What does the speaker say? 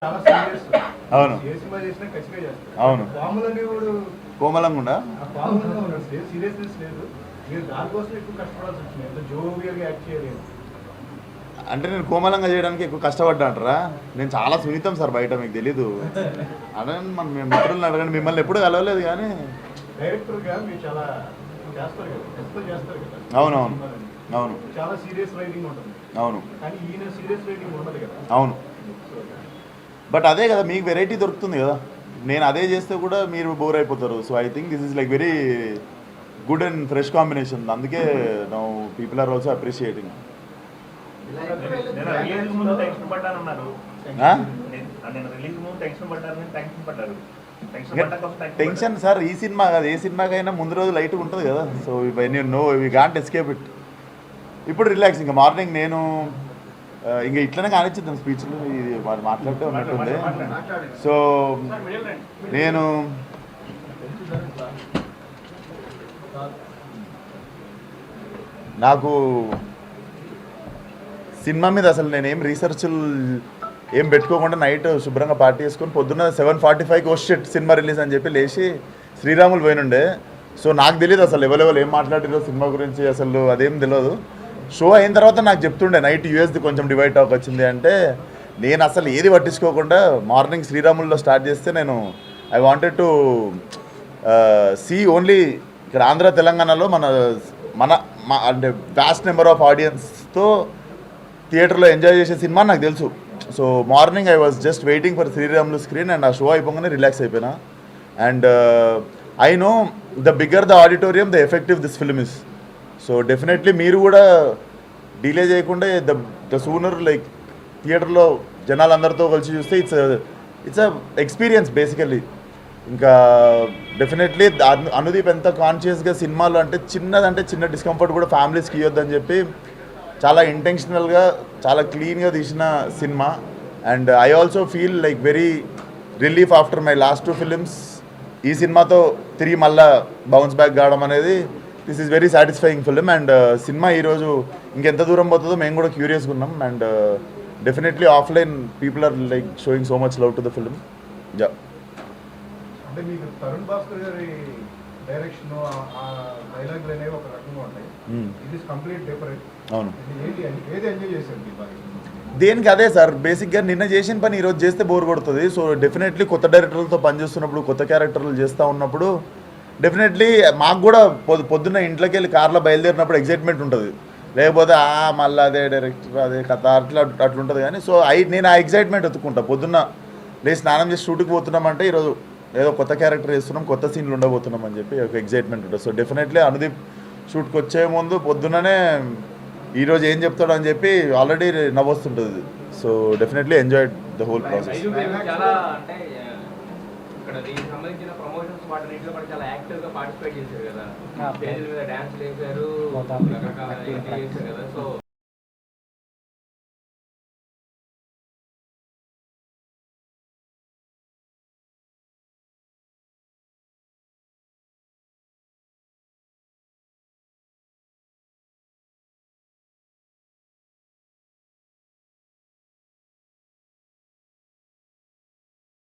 అవును అవును కోమలంగా అంటే నేను కోమలంగా చేయడానికి ఎక్కువ కష్టపడ్డా అంటారా? నేను చాలా సున్నితం సార్ బయట, మీకు తెలీదు. అదే మనం మేము మిత్రులను అడగండి, మిమ్మల్ని ఎప్పుడు కలవలేదు కానీ. అవునవును అవును అవును అవును. బట్ అదే కదా, మీకు వెరైటీ దొరుకుతుంది కదా. నేను అదే చేస్తే కూడా మీరు బోర్ అయిపోతారు. So I think this is like very good and fresh combination. అందుకే now people are also appreciating. Tension sir ఈ సినిమా కాదు, ఏ సినిమాకైనా ముందు రోజు లైట్ ఉంటుంది కదా. So no we can't escape it. ఇప్పుడు రిలాక్స్, ఇంకా మార్నింగ్ నేను ఇంకా ఇట్లనే కానిచ్చిద్దాం స్పీచ్లు, ఇది మాట్లాడితే ఉన్నట్టుంది. సో నేను నాకు సినిమా మీద అసలు నేనేం రీసెర్చ్లు ఏం పెట్టుకోకుండా నైట్ శుభ్రంగా పార్టీ చేసుకొని పొద్దున్న 7:45కి షిట్ సినిమా రిలీజ్ అని చెప్పి లేచి శ్రీరాములు పోయినుండే. సో నాకు తెలియదు అసలు ఎవరెవరు ఏం మాట్లాడారో సినిమా గురించి, అసలు అదేం తెలియదు. షో అయిన తర్వాత నాకు చెప్తుండే నైట్ యూఎస్ది కొంచెం డివైడ్ టాక్ వచ్చింది అంటే, నేను అసలు ఏది పట్టించుకోకుండా మార్నింగ్ శ్రీరాముల్లో స్టార్ట్ చేస్తే నేను I wanted to see only ఇక్కడ ఆంధ్ర తెలంగాణలో మన మన అంటే వ్యాస్ట్ నెంబర్ ఆఫ్ ఆడియన్స్తో థియేటర్లో ఎంజాయ్ చేసే సినిమా నాకు తెలుసు. So morning I was just waiting for Sriramulu screen and ఆ షో అయిపోగానే రిలాక్స్ అయిపోయినా. And I know the bigger the auditorium the effective this film is. So definitely మీరు కూడా డిలే చేయకుండా ద సూనర్ లైక్ థియేటర్లో జనాలందరితో కలిసి చూస్తే ఇట్స్ అ ఎక్స్పీరియన్స్ బేసికల్లీ. ఇంకా డెఫినెట్లీ అనుదీప్ ఎంత కాన్షియస్గా సినిమాలు అంటే చిన్న డిస్కంఫర్ట్ కూడా ఫ్యామిలీస్కి ఇవ్వద్దని చెప్పి చాలా ఇంటెన్షనల్గా చాలా క్లీన్గా తీసిన cinema. And I also feel like very relief after my last 2 films. ఈ సినిమాతో తిరిగి మళ్ళా బౌన్స్ బ్యాక్ కావడం అనేది this is very satisfying film. And cinema ఈరోజు ఇంకెంత దూరం పోతుందో మేము కూడా క్యూరియస్గా ఉన్నాం. And definitely offline people are like showing so much love to the film. Yeah. అంటే మీకు తరుణ్ భాస్కర్ గారి డైరెక్షన్ ఆ డైలాగులు అనేవి ఒక రకంగా ఉంటాయి, ఇట్ ఈస్ కంప్లీట్ డిఫరెంట్. అవును. ఏది ఎంజాయ్ చేశారు దేనికి అదే సార్, బేసిక్గా నిన్న చేసిన పని ఈరోజు చేస్తే బోర్ కొడుతుంది. సో డెఫినెట్లీ కొత్త డైరెక్టర్లతో పనిచేస్తున్నప్పుడు, కొత్త క్యారెక్టర్లు చేస్తూ ఉన్నప్పుడు డెఫినెట్లీ మాకు కూడా పొద్దున్న ఇంట్లోకి వెళ్ళి కార్లో బయలుదేరినప్పుడు ఎగ్జైట్మెంట్ ఉంటుంది. లేకపోతే మళ్ళీ అదే డైరెక్టర్ అదే కథ అట్లుంటుంది. కానీ సో నేను ఆ ఎగ్జైట్మెంట్ ఎత్తుకుంటా. పొద్దున్న లేచి స్నానం చేసి షూట్కి పోతున్నామంటే ఈరోజు ఏదో కొత్త క్యారెక్టర్ చేస్తున్నాం, కొత్త సీన్లు ఉండబోతున్నాం అని చెప్పి ఒక ఎగ్జైట్మెంట్ ఉంటుంది. సో డెఫినెట్లీ అనుదీప్ షూట్కి వచ్చే ముందు పొద్దున్ననే ఈరోజు ఏం చెప్తాడు అని చెప్పి ఆల్రెడీ నవ్వొస్తుంటుంది. So definitely enjoyed the whole process. చాలా అంటే ఇక్కడ దీనికి సంబంధించిన ప్రమోషన్స్ వాటిలో కూడా చాలా యాక్టివ్గా పార్టిసిపేట్ చేశారు కదా, స్టేజ్ మీద డాన్స్ చేశారు, రకరకాల చేశారు కదా. సో